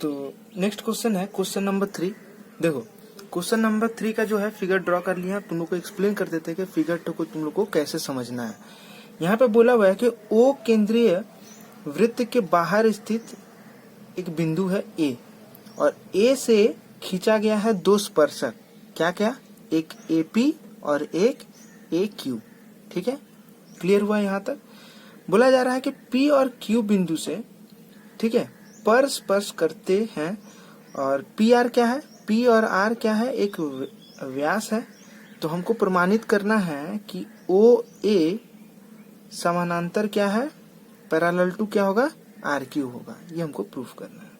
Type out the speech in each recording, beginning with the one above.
तो next question है question number 3। देखो क्वेश्चन नंबर 3 का जो है फिगर ड्रॉ कर लिया। तुम लोग को एक्सप्लेन कर देते हैं कि फिगर को तुम लोग को कैसे समझना है। यहाँ पे बोला हुआ है कि ओ केंद्रीय वृत्त के बाहर स्थित एक बिंदु है ए, और ए से खींचा गया है दो स्पर्शक। क्या क्या? एक AP और एक AQ। ठीक है, क्लियर हुआ यहाँ तक? बोला जा रहा है कि P और Q बिंदु से, ठीक है, पर स्पर्श करते हैं। और PR क्या है? P और R क्या है? एक व्यास है। तो हमको प्रमाणित करना है कि OA समानांतर क्या है? पैरेलल टू क्या होगा? RQ होगा। ये हमको प्रूफ करना है।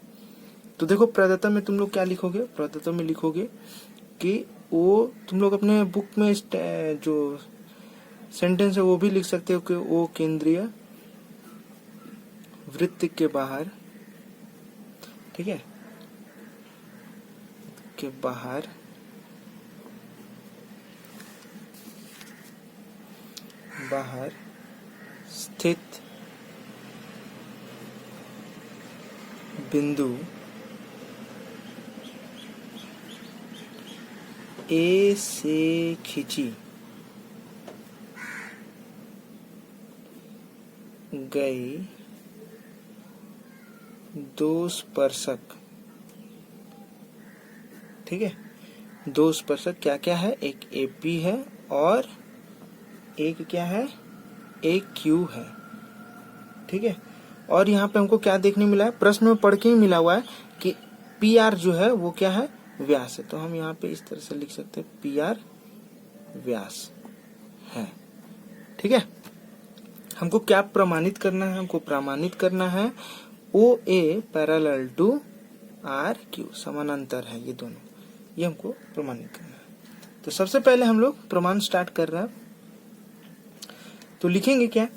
तो देखो प्रदत्त में तुम लोग क्या लिखोगे? प्रदत्त में लिखोगे कि ओ, तुम लोग अपने बुक में जो सेंटेंस है वो भी लिख सकते हो कि ओ केंद्रीय वृत्त के बाहर, ठीक है, के बाहर स्थित बिंदु ए से खींची गई दो स्पर्शक, ठीक है, दो स्पर्शक क्या क्या है? एक AP है और एक क्या है? AQ है। ठीक है, और यहाँ पे हमको क्या देखने मिला है? प्रश्न में पढ़ के ही मिला हुआ है कि PR जो है वो क्या है? व्यास है। तो हम यहाँ पे इस तरह से लिख सकते हैं PR व्यास है। ठीक है, हमको क्या प्रमाणित करना है? हमको प्रमाणित करना है OA पैरेलल टू RQ, समानांतर है ये दोनों। ये हमको प्रमाणित करना है। तो सबसे पहले हम लोग प्रमाण स्टार्ट कर रहे हैं। तो लिखेंगे क्या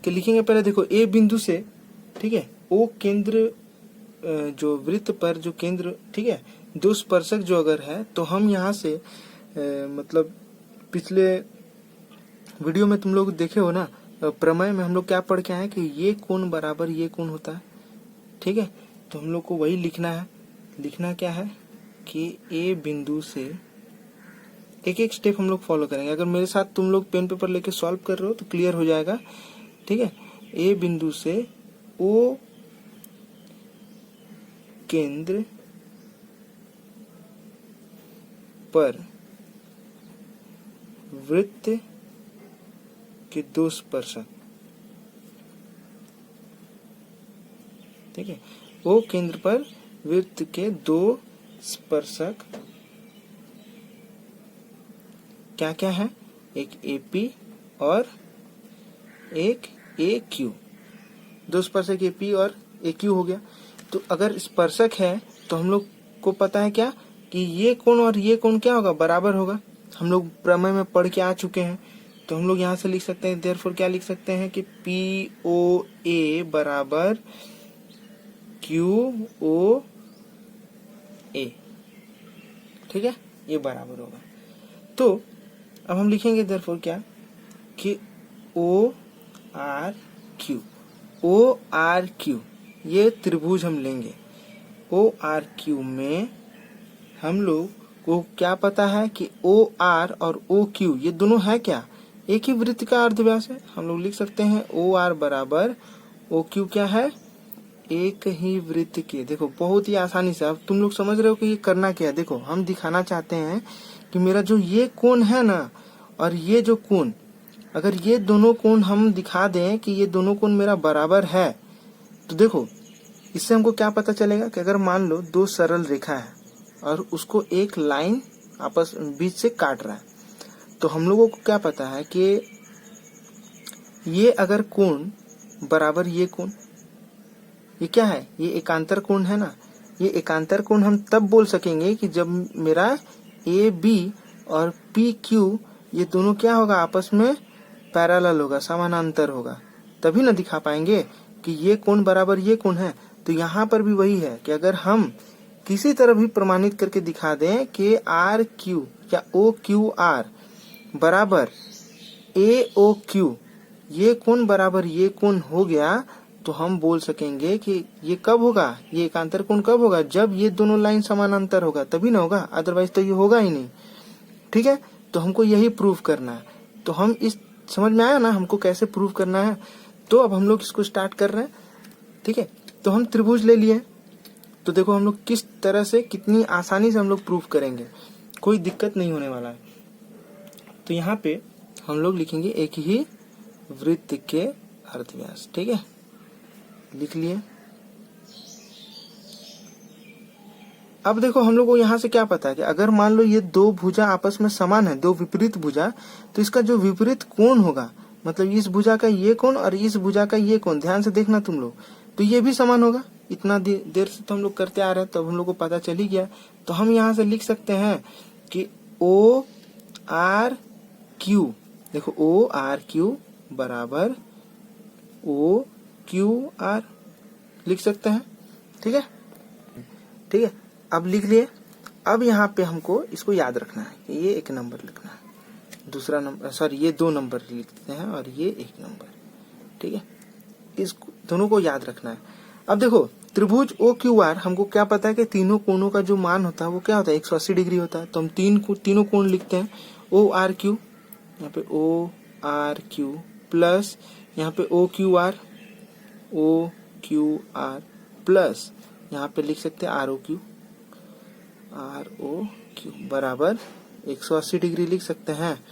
कि लिखेंगे पहले देखो A बिंदु से, ठीक है, O केंद्र जो वृत्त पर जो केंद्र, ठीक है, दो स्पर्शक जो अगर है, तो हम यहाँ से मतलब पिछले वीडियो में तुम लोग देखे हो ना, प्रमेय में हम लोग क्या पढ़ के आए कि ये कोण बराबर ये कोण होता है। ठीक है, तो हम लोग को वही लिखना है। लिखना क्या है कि A बिंदु से एक एक स्टेप हम लोग फॉलो करेंगे। अगर मेरे साथ तुम लोग पेन पेपर लेके सॉल्व कर रहे हो तो क्लियर हो जाएगा। ठीक है, A बिंदु से O केंद्र पर वृत्त के दो स्पर्शक, ठीक है, O केंद्र पर वृत्त के दो स्पर्शक क्या क्या है? एक AP और एक AQ। दो स्पर्शक AP और AQ हो गया। तो अगर स्पर्शक है तो हम लोग को पता है क्या कि ये कोण और ये कोण क्या होगा? बराबर होगा। हम लोग प्रमेय में पढ़ के आ चुके हैं। तो हम लोग यहाँ से लिख सकते हैं, देयरफॉर क्या लिख सकते हैं कि POA बराबर QOA। ठीक है, ये बराबर होगा। तो अब हम लिखेंगे देयरफॉर क्या कि ORQ ये त्रिभुज हम लेंगे। ORQ में हम लोग को क्या पता है कि OR और OQ ये दोनों है क्या? एक ही वृत्त का अर्धव्यास है। हम लोग लिख सकते हैं OR बराबर OQ क्या है? एक ही वृत्त के। देखो बहुत ही आसानी से अब तुम लोग समझ रहे हो कि ये करना क्या है। देखो हम दिखाना चाहते हैं कि मेरा जो ये कोण है ना और ये जो कोण, अगर ये दोनों कोण हम दिखा दें कि ये दोनों कोण मेरा बराबर है, तो देखो इससे हमको क्या पता चलेगा कि अगर मान लो दो सरल रेखा है और उसको एक लाइन आपस बीच से काट रहा है, तो हम लोगों को क्या पता है कि ये अगर कोण बराबर ये कोण, ये क्या है? ये एकांतर कोण है ना। ये एकांतर कोण हम तब बोल सकेंगे कि जब मेरा AB और PQ ये दोनों क्या होगा? आपस में पैरेलल होगा, समानांतर होगा, तभी ना दिखा पाएंगे कि ये कोण बराबर ये कोण है। तो यहाँ पर भी वही है कि अगर हम किसी तरह भी प्रमाणित करके दिखा दें कि RQ या OQR बराबर AOQ, ये कोण बराबर ये कोण हो गया, तो हम बोल सकेंगे कि ये कब होगा, ये एकांतर कोण कब होगा, जब ये दोनों लाइन समानांतर होगा तभी ना होगा, अदरवाइज तो ये होगा ही नहीं। ठीक है, तो हमको यही प्रूव करना है। तो हम इस समझ में आया ना हमको कैसे प्रूव करना है। तो अब हम लोग इसको स्टार्ट कर रहे हैं। ठीक है, तो हम त्रिभुज ले लिए। तो देखो हम लोग किस तरह से, कितनी आसानी से हम लोग प्रूव करेंगे, कोई दिक्कत नहीं होने वाला है। तो यहाँ पे हम लोग लिखेंगे एक ही वृत्त के अर्धव्यास। ठीक है, लिख लिए। अब देखो हम लोग को यहाँ से क्या पता है कि अगर मान लो ये दो भुजा आपस में समान है, दो विपरीत भुजा, तो इसका जो विपरीत कोण होगा, मतलब इस भुजा का ये कोण और इस भुजा का ये कोण, ध्यान से देखना तुम लोग, तो ये भी समान होगा। इतना देर से तो हम लोग करते आ रहे हैं, तो हम लोग को पता चल ही गया। तो हम यहाँ से लिख सकते हैं कि ओ आर क्यू, देखो ओ आर क्यू बराबर ओ क्यू आर लिख सकते हैं। ठीक है, ठीक है, अब लिख लिए। अब यहाँ पे हमको इसको याद रखना है कि ये एक नंबर लिखना है, दूसरा नंबर, सॉरी ये दो नंबर लिखते हैं और ये एक नंबर। ठीक है, इस दोनों को याद रखना है। अब देखो त्रिभुज ओ क्यू आर, हमको क्या पता है कि तीनों कोणों का जो मान होता है वो क्या होता है, 180 डिग्री होता है। तो हम तीनों कोण लिखते हैं, ओ आर क्यू, यहाँ पे ओ आर क्यू प्लस यहाँ पे ओ क्यू आर प्लस यहाँ पे लिख सकते हैं आर ओ क्यू बराबर 180 डिग्री लिख सकते हैं।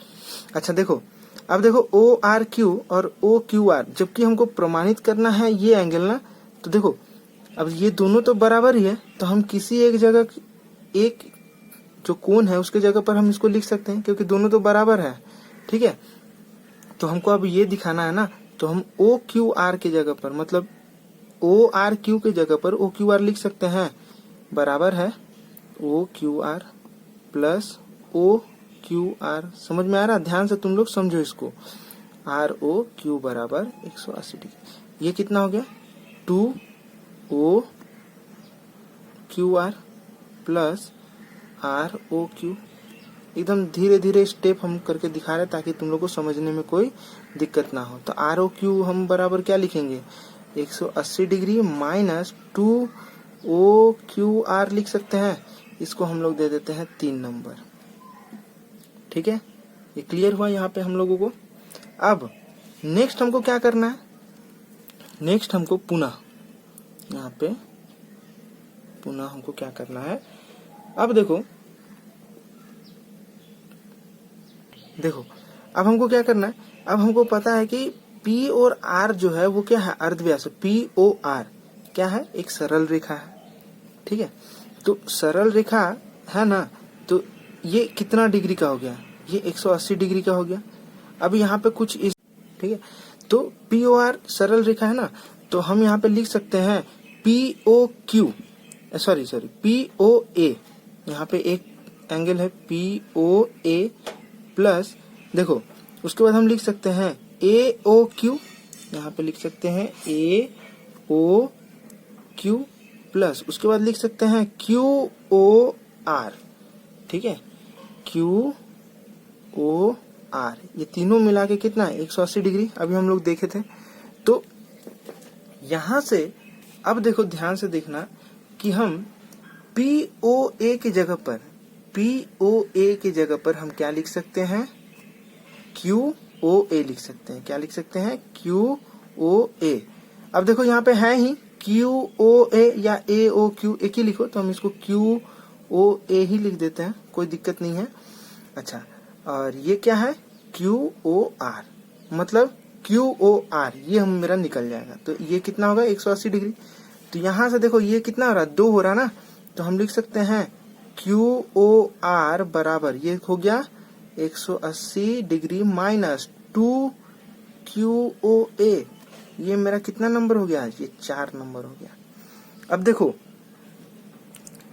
अच्छा देखो, अब देखो ओ आर क्यू और ओ क्यू आर, जबकि हमको प्रमाणित करना है ये एंगल ना, तो देखो अब ये दोनों तो बराबर ही है, तो हम किसी एक जगह, एक जो कोण है उसके जगह पर हम इसको लिख सकते हैं, क्योंकि दोनों तो बराबर है। ठीक है, तो हमको अब ये दिखाना है ना, तो हम ओ क्यू आर के जगह पर, मतलब ओ आर क्यू के जगह पर ओ क्यू आर लिख सकते हैं, बराबर है O Q R plus O Q R. समझ में आ रहा, ध्यान से तुम लोग समझो इसको, आर ओ क्यू बराबर 180 डिग्री। ये कितना हो गया, 2 O Q R plus R O Q. एकदम धीरे धीरे स्टेप हम करके दिखा रहे ताकि तुम लोग को समझने में कोई दिक्कत ना हो। तो आर ओ क्यू हम बराबर क्या लिखेंगे, 180 degree minus 2 O Q R लिख सकते हैं। इसको हम लोग दे देते हैं 3 नंबर। ठीक है, ये क्लियर हुआ यहाँ पे हम लोगों को। अब नेक्स्ट हमको क्या करना है, नेक्स्ट हमको पुनः यहाँ पे पुनः हमको क्या करना है। अब देखो अब हमको क्या करना है, अब हमको पता है कि P और R जो है वो क्या है, अर्धव्यास। POR क्या है, एक सरल रेखा है। ठीक है, तो सरल रेखा है ना, तो ये कितना डिग्री का हो गया, ये 180 डिग्री का हो गया। अब यहाँ पे कुछ इस, ठीक है, तो POR सरल रेखा है ना, तो हम यहाँ पे लिख सकते हैं POQ, सॉरी POA, यहाँ पे एक एंगल है POA प्लस, देखो उसके बाद हम लिख सकते हैं AOQ, यहाँ पे लिख सकते हैं AOQ प्लस, उसके बाद लिख सकते हैं QOR। ठीक है, QOR, ये तीनों मिला के कितना है, 180 डिग्री अभी हम लोग देखे थे। तो यहां से अब देखो ध्यान से देखना कि हम POA की जगह पर हम क्या लिख सकते हैं, QOA लिख सकते हैं। क्या लिख सकते हैं, QOA। अब देखो यहाँ पे है ही QOA या AOQ, एक ही लिखो, तो हम इसको QOA ही लिख देते हैं, कोई दिक्कत नहीं है। अच्छा, और ये क्या है, QOR, मतलब QOR ये हम मेरा निकल जाएगा। तो ये कितना होगा, 180 डिग्री। तो यहाँ से देखो ये कितना हो रहा है, 2 हो रहा ना, तो हम लिख सकते हैं QOR बराबर, ये हो गया 180 डिग्री माइनस 2 QOA। ये मेरा कितना नंबर हो गया, ये 4 नंबर हो गया। अब देखो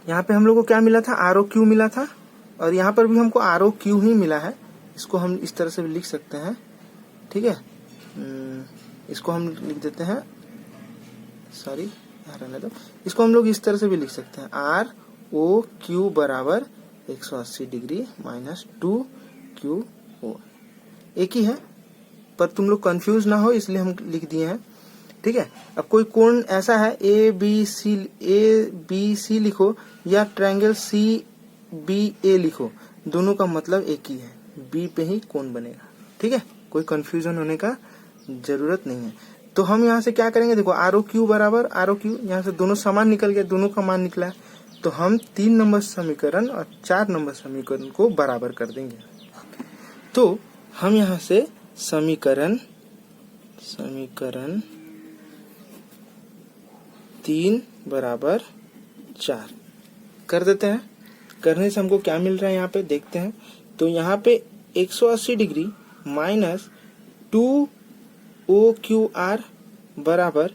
यहाँ पे हम लोग को क्या मिला था, ROQ मिला था, और यहाँ पर भी हमको ROQ ही मिला है। इसको हम इस तरह से भी लिख सकते हैं। ठीक है, इसको हम लिख देते हैं, सॉरी यहाँ रहने दो, इसको हम लोग इस तरह से भी लिख सकते हैं, ROQ बराबर 180 डिग्री माइनस 2 QO। एक ही है, पर तुम लोग कंफ्यूज ना हो इसलिए हम लिख दिए हैं। ठीक है। अब कोई कोण ऐसा है ए बी सी लिखो या ट्रायंगल सी बी ए लिखो, दोनों का मतलब एक ही है, बी पे ही कोण बनेगा। ठीक है, कोई कंफ्यूजन होने का जरूरत नहीं है। तो हम यहाँ से क्या करेंगे, देखो आर ओ क्यू बराबर आर ओ क्यू, यहाँ से दोनों समान निकल गए, दोनों का मान निकला है, तो हम 3 नंबर समीकरण और 4 नंबर समीकरण को बराबर कर देंगे। तो हम यहाँ से समीकरण 3 बराबर 4 कर देते हैं। करने से हमको क्या मिल रहा है यहाँ पे देखते हैं। तो यहाँ पे 180 डिग्री माइनस 2OQR बराबर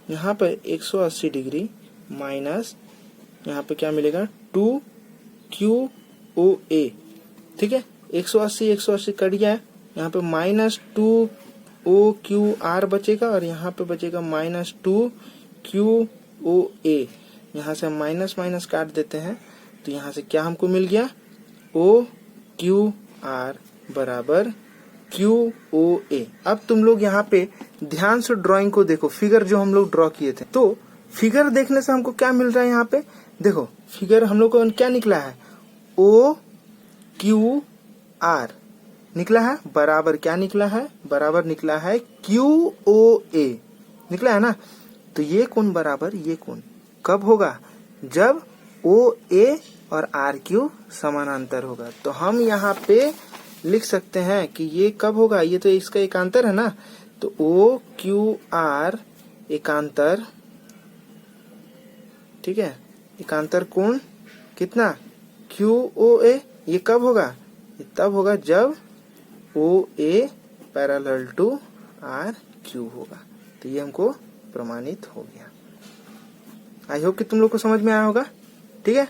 यहाँ पर 180 डिग्री माइनस यहाँ पे क्या मिलेगा 2QOA। ठीक है, 180 कट गया है, यहाँ पे माइनस 2OQR बचेगा और यहाँ पे बचेगा माइनस 2QOA। यहाँ से हम माइनस माइनस काट देते हैं, तो यहाँ से क्या हमको मिल गया OQR बराबर QOA। अब तुम लोग यहाँ पे ध्यान से ड्राइंग को देखो, फिगर जो हम लोग ड्रॉ किए थे। तो फिगर देखने से हमको क्या मिल रहा है, यहाँ पे देखो फिगर हम लोग को क्या निकला है OQR निकला है, बराबर क्या निकला है, बराबर निकला है QOA निकला है ना। तो ये कोण बराबर ये कोण कब होगा, जब OA और RQ समानांतर होगा। तो हम यहाँ पे लिख सकते हैं कि ये कब होगा, ये तो इसका एकांतर है ना, तो OQR एकांतर, ठीक है, एकांतर कोण कितना QOA, ये कब होगा, ये तब होगा जब OA पैरेलल टू RQ होगा। तो ये हमको प्रमाणित हो गया। आई होप कि तुम लोग को समझ में आया होगा। ठीक है।